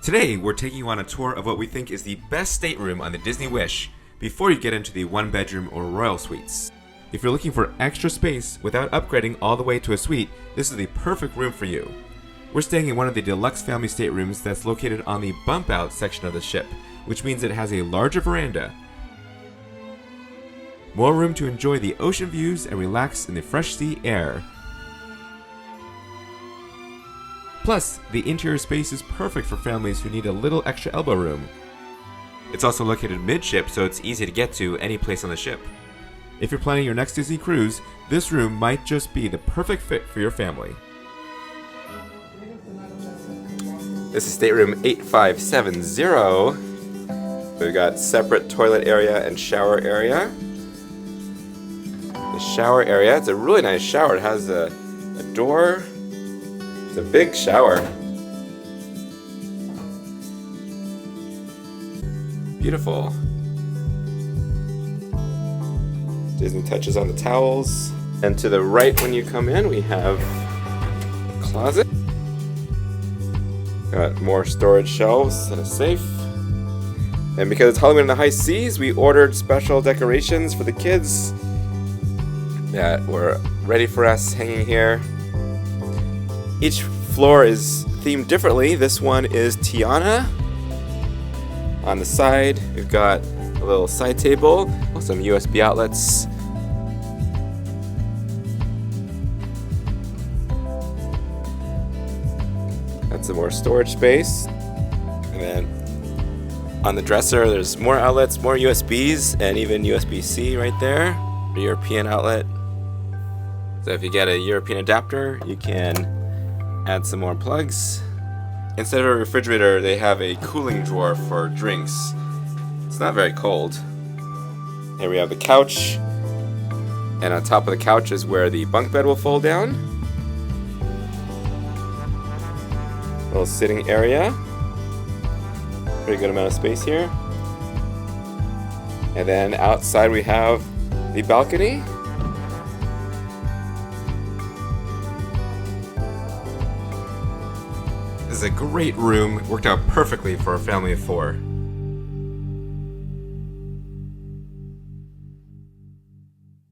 Today, we're taking you on a tour of what we think is the best stateroom on the Disney Wish before you get into the one-bedroom or royal suites. If you're looking for extra space without upgrading all the way to a suite, this is the perfect room for you. We're staying in one of the Deluxe Family Staterooms that's located on the bump-out section of the ship, which means it has a larger veranda, more room to enjoy the ocean views and relax in the fresh sea air. Plus, the interior space is perfect for families who need a little extra elbow room. It's also located midship, so it's easy to get to any place on the ship. If you're planning your next Disney cruise, this room might just be the perfect fit for your family. This is stateroom 8570. We've got separate toilet area and shower area. The shower area, it's a really nice shower. It has a door. It's a big shower. Beautiful. Disney touches on the towels. And to the right when you come in, we have a closet. Got more storage shelves and a safe. And because it's Halloween in the high seas, we ordered special decorations for the kids that were ready for us hanging here. Each floor is themed differently. This one is Tiana. On the side, we've got a little side table, some USB outlets. Got some more storage space. And then on the dresser, there's more outlets, more USBs, and even USB-C right there. A European outlet. So if you get a European adapter, you can add some more plugs. Instead of a refrigerator, they have a cooling drawer for drinks. It's not very cold. Here we have the couch, and on top of the couch is where the bunk bed will fold down. Little sitting area. Pretty good amount of space here. And then outside we have the balcony. This is a great room, worked out perfectly for a family of 4.